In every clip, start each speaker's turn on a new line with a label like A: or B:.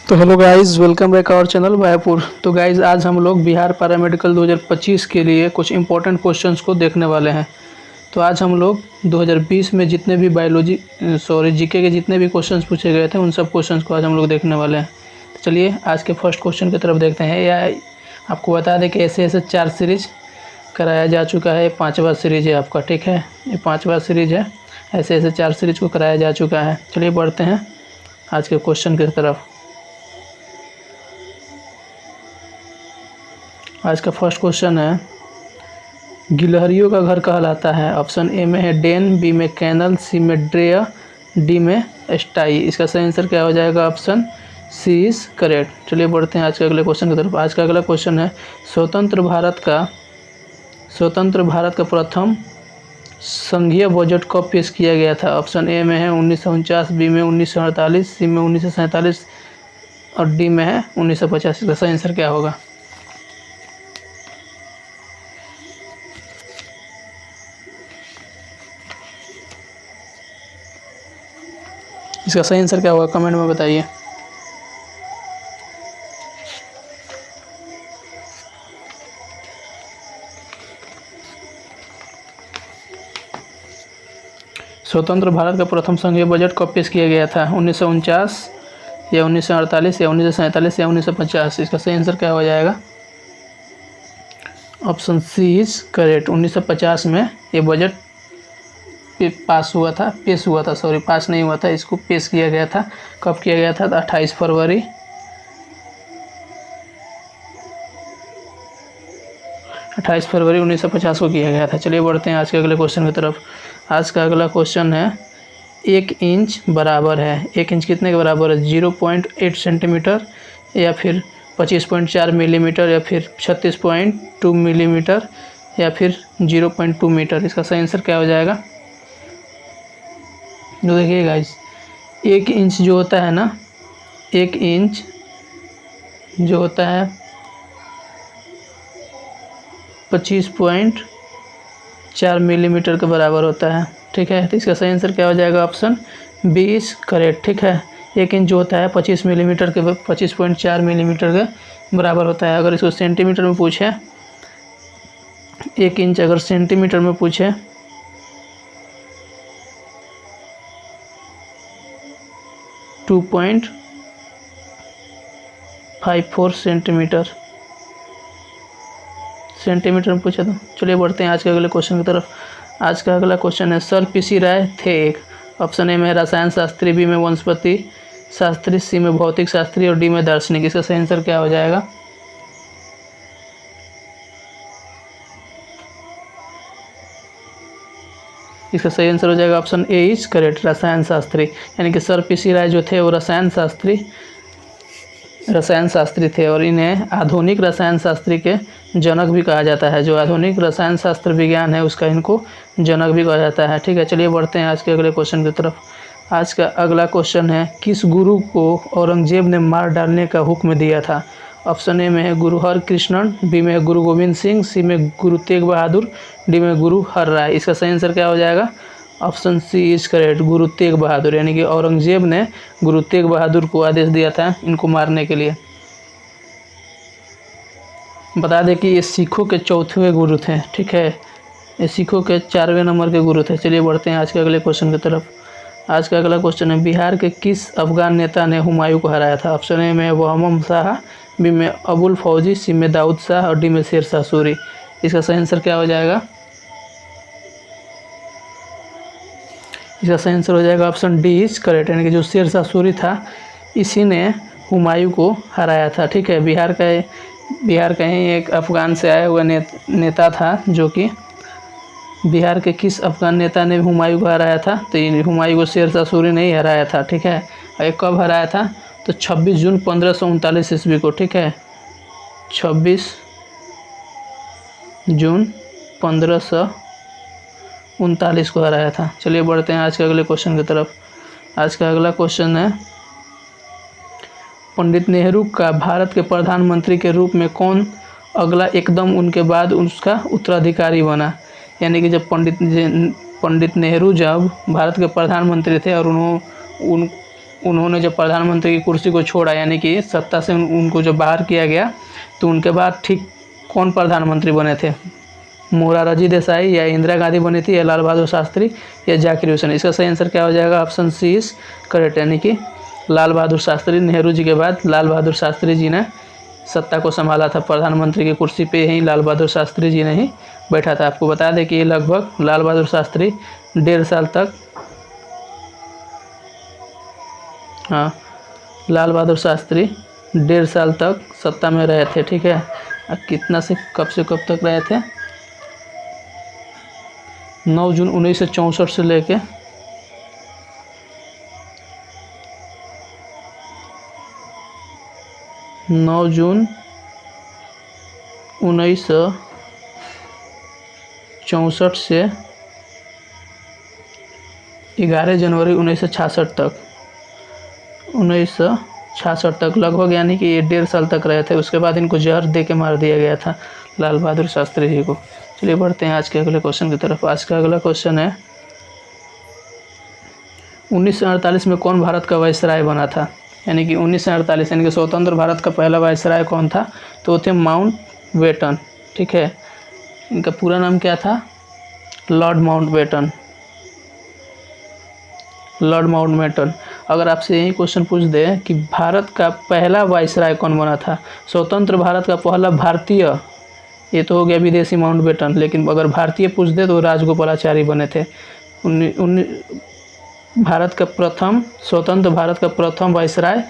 A: तो hello guys, welcome back our channel वायापुर। तो गाइस, आज हम लोग बिहार पैरामेडिकल 2025 के लिए कुछ इंपॉर्टेंट क्वेश्चंस को देखने वाले हैं। तो आज हम लोग 2020 में जितने भी जीके के जितने भी क्वेश्चंस पूछे गए थे उन सब क्वेश्चंस को आज हम लोग देखने वाले हैं। तो चलिए आज के फर्स्ट क्वेश्चन की तरफ देखते हैं। या आपको बता दें कि ऐसे 4 सीरीज कराया जा चुका है। 5वां सीरीज है आपका, ठीक है, ये 5वां सीरीज है। ऐसे 4 सीरीज को कराया जा चुका है। चलिए बढ़ते हैं आज के क्वेश्चन की तरफ। आज का फर्स्ट क्वेश्चन है, गिलहरियों का घर कहलाता है। ऑप्शन ए में है डेन, बी में कैनल, सी में ड्रेयर, डी में स्टाई। इसका सही आंसर क्या हो जाएगा? Option C is correct. चलिए बढ़ते हैं आज के अगले क्वेश्चन की तरफ। आज का अगला क्वेश्चन है, स्वतंत्र भारत का प्रथम संघीय बजट कब पेश किया गया था? ऑप्शन ए में है 1949, बी में 1948, सी में 1947 और डी में है 1950। इसका सही आंसर क्या होगा? इसका सही आंसर क्या होगा कमेंट में बताइए। स्वतंत्र भारत का प्रथम संघीय बजट कब पेश किया गया था? 1949 या 1948 या 1947 या 1950। इसका सही आंसर क्या हो जाएगा? Option C is correct. 1950 में ये बजट पास हुआ था, पास नहीं हुआ था, इसको पेश किया गया था। कब किया गया था? 28 फरवरी 1950 को किया गया था। चलिए बढ़ते हैं आज के अगले क्वेश्चन की तरफ। आज का अगला क्वेश्चन है, 1 इंच बराबर है, 1 इंच कितने के बराबर है? 0.8 सेंटीमीटर या फिर 25.4 मिलीमीटर या फिर 36.2 मिलीमीटर या फिर 0.2 मीटर। इसका सही आंसर क्या हो जाएगा? तो देखिए गाइस, 1 इंच जो होता है ना, 1 इंच जो होता है 25.4 मिलीमीटर के बराबर होता है, ठीक है। तो इसका सही आंसर क्या हो जाएगा? ऑप्शन बी इज करेक्ट, ठीक है। 1 इंच जो होता है 25.4 मिलीमीटर के बराबर होता है। अगर इसको सेंटीमीटर में पूछे, 1 इंच अगर सेंटीमीटर में पूछे 2.54 सेंटीमीटर में पूछा। तो चलिए बढ़ते हैं आज के अगले क्वेश्चन की तरफ। आज का अगला क्वेश्चन है, सर पीसी राय थे एक। ऑप्शन ए में रसायन शास्त्री, बी में वनस्पति शास्त्री, सी में भौतिक शास्त्री और डी में दार्शनिक। इसका सही आंसर क्या हो जाएगा? इसका सही आंसर हो जाएगा ऑप्शन ए इज करेक्ट, रसायन शास्त्री। यानी कि सर पीसी राय जो थे वो रसायन शास्त्री थे और इन्हें आधुनिक रसायन शास्त्री के जनक भी कहा जाता है। जो आधुनिक रसायन शास्त्र विज्ञान है उसका इनको जनक भी कहा जाता है, ठीक है। चलिए बढ़ते हैं आज के अगले क्वेश्चन की तरफ। आज का अगला क्वेश्चन है, किस गुरु को औरंगजेब ने मार डालने का हुक्म दिया था? ऑप्शन ए में है गुरु हरकृष्णन, बी में है गुरु गोविंद सिंह, सी में गुरु तेग बहादुर, डी में गुरु हर राय। इसका सही आंसर क्या हो जाएगा? Option C is correct, Guru Tegh Bahadur. यानी कि औरंगजेब ने गुरु तेग बहादुर को आदेश दिया था इनको मारने के लिए। बता दें कि ये सिखों के 4वें गुरु थे, ठीक है, ये सिखों के 4वें नंबर के गुरु थे। चलिए बढ़ते हैं आज के अगले क्वेश्चन की तरफ। आज का अगला क्वेश्चन है, बिहार के किस अफगान नेता ने हुमायूं को हराया था? ऑप्शन ए में वहमम शाह, बी में अबुल फौजी, सी में दाऊद शाह और डी में शेर शाह सूरी। इसका सही आंसर क्या हो जाएगा? इसका सही आंसर हो जाएगा ऑप्शन डी इज करेक्ट। यानी कि जो शेर शाह सूरी था इसी ने हुमायूं को हराया था, ठीक है। बिहार का ही एक अफगान से आया हुआ नेता था, जो कि बिहार के किस अफगान नेता ने हुमायूं को हराया था? तो ये हुमायूं को शेर शाह सूरी ने ही हराया था, ठीक है। और ये कब हराया था? तो 26 जून 1539 ईस्वी को, ठीक है, 26 जून 1539 को हराया था। चलिए बढ़ते हैं आज के अगले क्वेश्चन की तरफ। आज का अगला क्वेश्चन है, पंडित नेहरू का भारत के प्रधानमंत्री के रूप में कौन अगला एकदम उनके बाद उसका उत्तराधिकारी बना? यानी कि जब पंडित नेहरू जब भारत के प्रधानमंत्री थे और उन्होंने जब प्रधानमंत्री की कुर्सी को छोड़ा, यानी कि सत्ता से उनको जब बाहर किया गया, तो उनके बाद ठीक कौन प्रधानमंत्री बने थे? मोरारजी देसाई या इंदिरा गांधी बनी थी या लाल बहादुर शास्त्री या जाकिर हुसैन? इसका सही आंसर क्या हो जाएगा? ऑप्शन सी इज करेक्ट, यानी कि लाल बहादुर शास्त्री। नेहरू जी के बाद लाल बहादुर शास्त्री जी ने सत्ता को संभाला था। प्रधानमंत्री की कुर्सी पे ही लाल बहादुर शास्त्री जी ने ही बैठा था। आपको बता दें कि लगभग लाल बहादुर शास्त्री 1.5 साल तक, हाँ, लाल बहादुर शास्त्री 1.5 साल तक सत्ता में रहे थे। ठीक है, कितना से कब तक रहे थे? 9 जून 1964 से लेके 9 जून 1964 से 11 जनवरी 1966 तक, 1966 तक लगभग, यानी कि ये 1.5 साल तक रहे थे। उसके बाद इनको जहर दे के मार दिया गया था लाल बहादुर शास्त्री जी को। चलिए बढ़ते हैं आज के अगले क्वेश्चन की तरफ। आज का अगला क्वेश्चन है 1948 में कौन भारत का वायसराय बना था? यानी कि 1948 यानी कि स्वतंत्र भारत का पहला वायसराय कौन था? तो वो थे माउंटबेटन। ठीक है, इनका पूरा नाम क्या था? Lord Mountbatten. Lord Mountbatten. अगर आपसे यही क्वेश्चन पूछ दे कि भारत का पहला वायसराय कौन बना था, स्वतंत्र भारत का पहला भारतीय, ये तो हो गया विदेशी माउंटबेटन, लेकिन अगर भारतीय पूछ दे तो राजगोपालाचारी बने थे। भारत का प्रथम, स्वतंत्र भारत का प्रथम वायसराय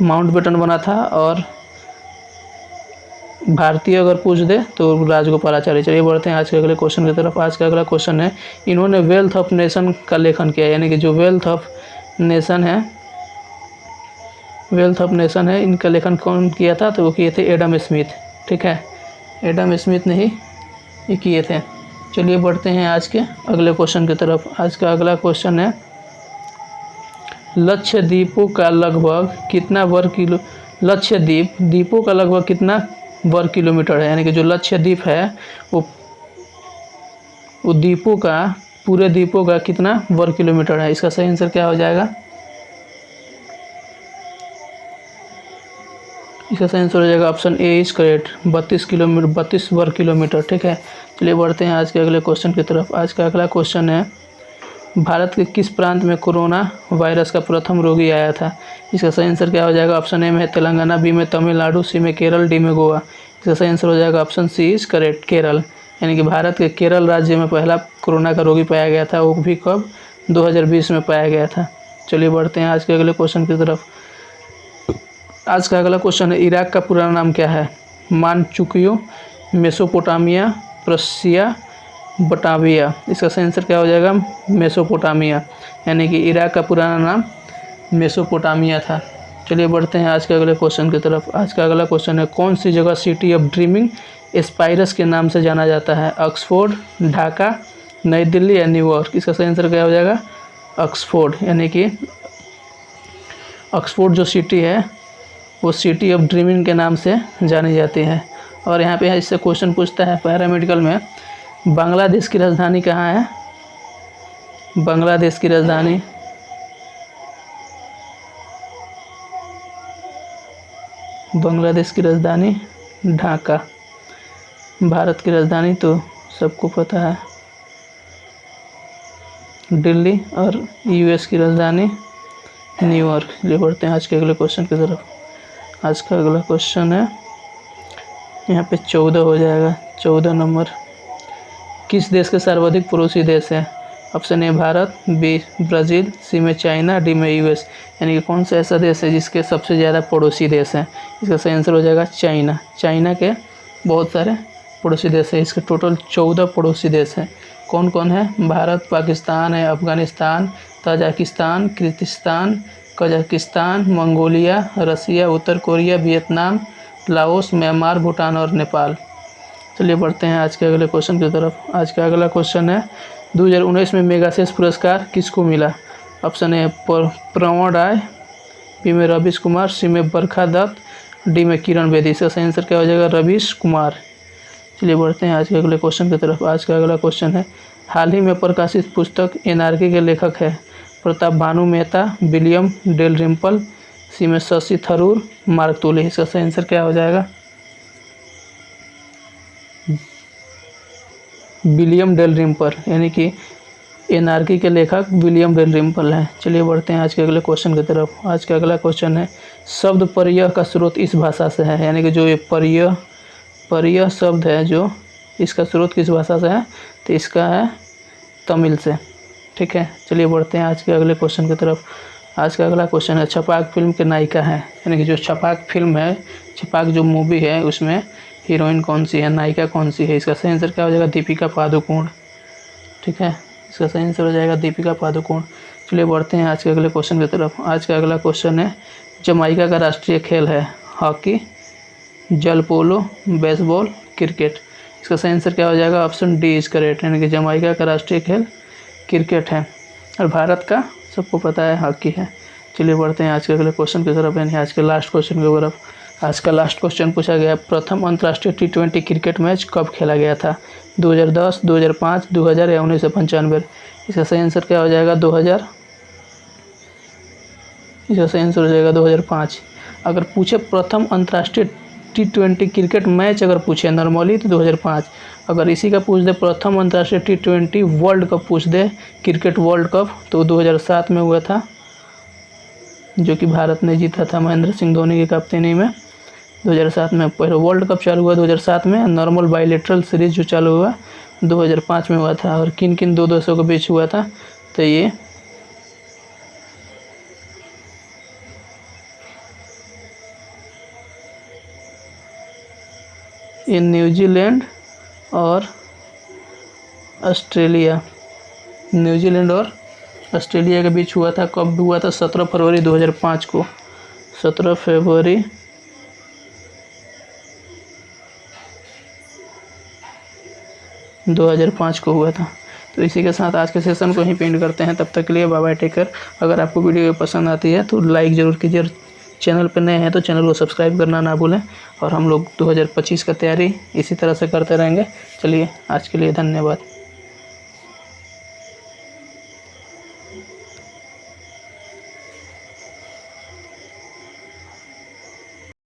A: माउंटबेटन बना था, और भारतीय अगर पूछ दे तो राजगोपालाचारी। चलिए बढ़ते हैं आज के अगले क्वेश्चन की तरफ। आज का अगला क्वेश्चन है, इन्होंने वेल्थ ऑफ नेशन का लेखन किया, यानी कि जो वेल्थ ऑफ नेशन है, वेल्थ ऑफ नेशन है, इनका लेखन कौन किया था? तो वो किए थे एडम स्मिथ। ठीक है, एडम स्मिथ ने ही ये किए थे। चलिए बढ़ते हैं आज के अगले क्वेश्चन की तरफ। आज का अगला क्वेश्चन है, लक्षद्वीपों का लगभग कितना वर्ग किलो, लक्षद्वीप द्वीपों का लगभग कितना वर्ग किलोमीटर है? यानी कि जो लक्षद्वीप है वो द्वीपों का, पूरे द्वीपों का कितना वर्ग किलोमीटर है? इसका सही आंसर क्या हो जाएगा? इसका सही आंसर हो जाएगा option A is correct, 32 kilometre, 32 वर्ग किलोमीटर। ठीक है, चलिए बढ़ते हैं आज के अगले क्वेश्चन की तरफ। आज का अगला क्वेश्चन है, भारत के किस प्रांत में कोरोना वायरस का प्रथम रोगी आया था? इसका सही आंसर क्या हो जाएगा? ऑप्शन ए में तेलंगाना, बी में तमिलनाडु, सी में केरल, डी में गोवा। इसका सही आंसर हो जाएगा option C is correct, Kerala. यानी कि भारत के केरल राज्य में पहला कोरोना का रोगी पाया गया था। वो भी कब? 2020 में पाया गया था। चलिए बढ़ते हैं आज के अगले क्वेश्चन की तरफ। आज का अगला क्वेश्चन है, इराक का पुराना नाम क्या है? मानचुकियो, मेसोपोटामिया, प्रशिया, बटाविया। इसका सही आंसर क्या हो जाएगा? मेसोपोटामिया। यानी कि इराक का पुराना नाम मेसोपोटामिया था। चलिए बढ़ते हैं आज के अगले क्वेश्चन की तरफ। आज का अगला क्वेश्चन है, कौन सी जगह सिटी ऑफ ड्रीमिंग एस्पायरस के नाम से जाना जाता है? ऑक्सफोर्ड, ढाका, नई दिल्ली या न्यूयॉर्क? इसका सही आंसर क्या हो जाएगा? ऑक्सफोर्ड। यानी कि ऑक्सफोर्ड जो सिटी है वो सिटी ऑफ ड्रीमिंग के नाम से जानी जाती है। और यहाँ पे इससे क्वेश्चन पूछता है पैरामेडिकल में, बांग्लादेश की राजधानी कहाँ है? बांग्लादेश की राजधानी, बांग्लादेश की राजधानी ढाका। भारत की राजधानी तो सबको पता है दिल्ली, और यूएस की राजधानी न्यूयॉर्क। चलिए बढ़ते हैं आज के अगले क्वेश्चन की तरफ। आज का अगला क्वेश्चन है, यहाँ पे 14 हो जाएगा, 14 नंबर। किस देश के सर्वाधिक पड़ोसी देश है? Option A Bharat, B Brazil, C में चाइना, डी में यूएस। यानी कि कौन सा ऐसा देश है जिसके सबसे ज़्यादा पड़ोसी देश हैं? इसका सही आंसर हो जाएगा चाइना। चाइना के बहुत सारे पड़ोसी देश हैं, इसके टोटल 14 पड़ोसी देश हैं। कौन कौन है? भारत, पाकिस्तान है, Afghanistan, Tajikistan, Kyrgyzstan, Kazakhstan, Mongolia, Russia, उत्तर Korea, Vietnam, Laos, Myanmar, Bhutan और नेपाल। चलिए बढ़ते हैं आज के अगले क्वेश्चन की तरफ। आज का अगला क्वेश्चन है, 2019 में मेगासेस पुरस्कार किसको मिला? ऑप्शन ए प्रवण राय, बी में रवीश कुमार, सी में बरखा दत्त, डी में किरण बेदी। इसका सही आंसर क्या हो जाएगा? रवीश कुमार। चलिए बढ़ते हैं आज के अगले क्वेश्चन की तरफ। आज का अगला क्वेश्चन है, हाल ही में प्रकाशित पुस्तक एनार्की के लेखक है? प्रताप भानु मेहता, विलियम डेलरिम्पल, सी में शशि थरूर, मार्क टूली। इसका सही आंसर क्या हो जाएगा? विलियम डेलरिम्पल, यानी कि एनार्की के लेखक विलियम डेलरिम्पल हैं। चलिए बढ़ते हैं आज के अगले क्वेश्चन की तरफ। आज का अगला क्वेश्चन है, शब्द पर्यय का स्रोत इस भाषा से है, यानी कि जो ये पर्यय शब्द है जो इसका स्रोत किस भाषा से है? तो इसका है तमिल से। ठीक है, चलिए बढ़ते हैं आज के अगले क्वेश्चन की तरफ। आज का अगला क्वेश्चन है, छपाक फिल्म के नायिका है, यानी कि जो छपाक फिल्म है, छपाक जो मूवी है उसमें हीरोइन कौन सी है, नायिका कौन सी है? इसका सही आंसर क्या हो जाएगा? दीपिका पादुकोण। ठीक है, इसका सही आंसर हो जाएगा दीपिका पादुकोण। चलिए बढ़ते हैं आज के अगले क्वेश्चन की तरफ। आज का अगला क्वेश्चन है, जमाइका का राष्ट्रीय खेल है हॉकी, जल पोलो, बेसबॉल, क्रिकेट। इसका सही आंसर क्या हो जाएगा? ऑप्शन डी इज करेक्ट, यानी कि जमाइका का राष्ट्रीय खेल क्रिकेट है और भारत का सबको पता है हॉकी है। चलिए बढ़ते हैं आज के अगले क्वेश्चन की तरफ, यानी आज के लास्ट क्वेश्चन की तरफ। आज का लास्ट क्वेश्चन पूछा गया, प्रथम अंतर्राष्ट्रीय T20 क्रिकेट मैच कब खेला गया था? 2010, 2005, 2000 या 1995। इसका सही आंसर क्या हो जाएगा? 2000। इसका सही आंसर हो जाएगा 2005। अगर पूछे प्रथम अंतर्राष्ट्रीय T20 क्रिकेट मैच अगर पूछे नॉर्मली तो 2005। अगर इसी का पूछ दे प्रथम अंतर्राष्ट्रीय T20 वर्ल्ड कप पूछ दे, क्रिकेट वर्ल्ड कप, तो 2007 में हुआ था, जो कि भारत ने जीता था महेंद्र सिंह धोनी की कप्तानी में। 2007 में पहले वर्ल्ड कप चालू हुआ 2007 में, नॉर्मल बायलैटरल सीरीज जो चालू हुआ 2005 में हुआ था। और किन किन दो देशों के बीच हुआ था? तो ये न्यूजीलैंड और ऑस्ट्रेलिया, न्यूजीलैंड और ऑस्ट्रेलिया के बीच हुआ था। कब हुआ था? 17 फरवरी 2005 को। 17 फरवरी 2005 को हुआ था। तो इसी के साथ आज के सेशन को ही पेंड करते हैं। तब तक के लिए बाय बाय, टेक केयर। अगर आपको वीडियो पसंद आती है तो लाइक ज़रूर कीजिए, चैनल पर नए हैं तो चैनल को सब्सक्राइब करना ना भूलें। और हम लोग 2025 का तैयारी इसी तरह से करते रहेंगे। चलिए आज के लिए धन्यवाद।